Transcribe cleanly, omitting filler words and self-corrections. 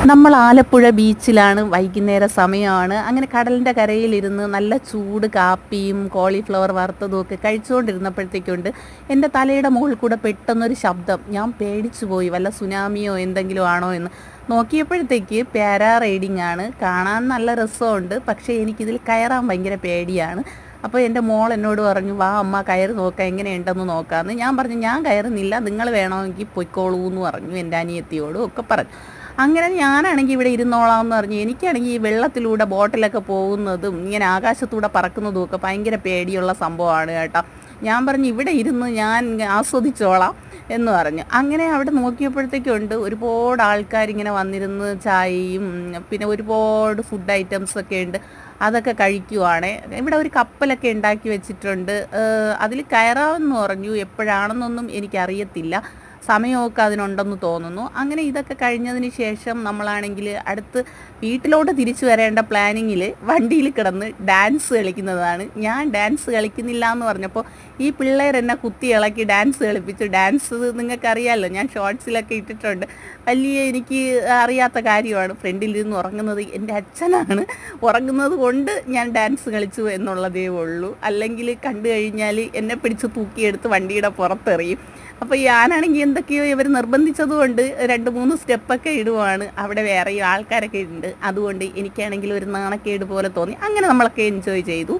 നമ്മൾ ആലപ്പുഴ ബീച്ചിലാണ്, വൈകുന്നേര സമയമാണ്. അങ്ങനെ കടലിൻ്റെ കരയിലിരുന്ന് നല്ല ചൂട് കാപ്പിയും കോളിഫ്ലവർ വറുത്തതും ഒക്കെ കഴിച്ചുകൊണ്ടിരുന്നപ്പോഴത്തേക്കുണ്ട് എൻ്റെ തലയുടെ മുകളിൽ കൂടെ പെട്ടെന്നൊരു ശബ്ദം. ഞാൻ പേടിച്ചു പോയി, വല്ല സുനാമിയോ എന്തെങ്കിലും ആണോ എന്ന്. നോക്കിയപ്പോഴത്തേക്ക് പാരാ റൈഡിങ് ആണ്. കാണാൻ നല്ല രസമുണ്ട്, പക്ഷേ എനിക്കിതിൽ കയറാൻ ഭയങ്കര പേടിയാണ്. അപ്പോൾ എൻ്റെ മോൾ എന്നോട് പറഞ്ഞു, വാ അമ്മ കയറി നോക്കാം, എങ്ങനെയുണ്ടെന്ന് നോക്കാമെന്ന്. ഞാൻ പറഞ്ഞു, ഞാൻ കയറുന്നില്ല, നിങ്ങൾ വേണമെങ്കിൽ പൊയ്ക്കോളൂ എന്ന് പറഞ്ഞു എൻ്റെ അനിയത്തിയോടും ഒക്കെ പറഞ്ഞു. അങ്ങനെ ഞാനാണെങ്കിൽ ഇവിടെ ഇരുന്നോളാം എന്ന് പറഞ്ഞു. എനിക്കാണെങ്കിൽ ഈ വെള്ളത്തിലൂടെ ബോട്ടിലൊക്കെ പോകുന്നതും ഇങ്ങനെ ആകാശത്തൂടെ പറക്കുന്നതും ഒക്കെ ഭയങ്കര പേടിയുള്ള സംഭവമാണ് കേട്ടോ. ഞാൻ പറഞ്ഞു, ഇവിടെ ഇരുന്ന് ഞാൻ ആസ്വദിച്ചോളാം എന്ന് പറഞ്ഞു. അങ്ങനെ അവിടെ നോക്കിയപ്പോഴത്തേക്കുണ്ട് ഒരുപാട് ആൾക്കാരിങ്ങനെ വന്നിരുന്ന് ചായയും പിന്നെ ഒരുപാട് ഫുഡ് ഐറ്റംസൊക്കെ ഉണ്ട്, അതൊക്കെ കഴിക്കുവാണ്. ഇവിടെ ഒരു കപ്പലൊക്കെ ഉണ്ടാക്കി വെച്ചിട്ടുണ്ട്, അതിൽ കയറാമെന്ന് പറഞ്ഞു. എപ്പോഴാണെന്നൊന്നും എനിക്കറിയത്തില്ല, സമയമൊക്കെ അതിനുണ്ടെന്ന് തോന്നുന്നു. അങ്ങനെ ഇതൊക്കെ കഴിഞ്ഞതിന് ശേഷം നമ്മളാണെങ്കിൽ അടുത്ത് വീട്ടിലോട്ട് തിരിച്ചു വരേണ്ട പ്ലാനിങ്ങിൽ വണ്ടിയിൽ കിടന്ന് ഡാൻസ് കളിക്കുന്നതാണ്. ഞാൻ ഡാൻസ് കളിക്കുന്നില്ല എന്ന് പറഞ്ഞപ്പോൾ ഈ പിള്ളേർ എന്നെ കുത്തി ഇളക്കി ഡാൻസ് കളിപ്പിച്ചു. ഡാൻസ് നിങ്ങൾക്കറിയാമല്ലോ, ഞാൻ ഷോർട്സിലൊക്കെ ഇട്ടിട്ടുണ്ട്. എനിക്ക് അറിയാത്ത കാര്യമാണ്. ഫ്രണ്ടിലിരുന്ന് ഉറങ്ങുന്നത് എൻ്റെ അച്ഛനാണ്. ഉറങ്ങുന്നത് കൊണ്ട് ഞാൻ ഡാൻസ് കളിച്ചു എന്നുള്ളതേ ഉള്ളൂ. അല്ലെങ്കിൽ കണ്ടു കഴിഞ്ഞാൽ എന്നെ പിടിച്ച് തൂക്കിയെടുത്ത് വണ്ടിയുടെ പുറത്തെറിയും. അപ്പോൾ ഞാനാണെങ്കിൽ എന്തൊക്കെയോ ഇവർ നിർബന്ധിച്ചതുകൊണ്ട് 2-3 സ്റ്റെപ്പൊക്കെ ഇടുവാണ്. അവിടെ വേറെയും ആൾക്കാരൊക്കെ ഉണ്ട്, അതുകൊണ്ട് എനിക്കാണെങ്കിൽ ഒരു നാണക്കേട് പോലെ തോന്നി. അങ്ങനെ നമ്മളൊക്കെ എൻജോയ് ചെയ്തു.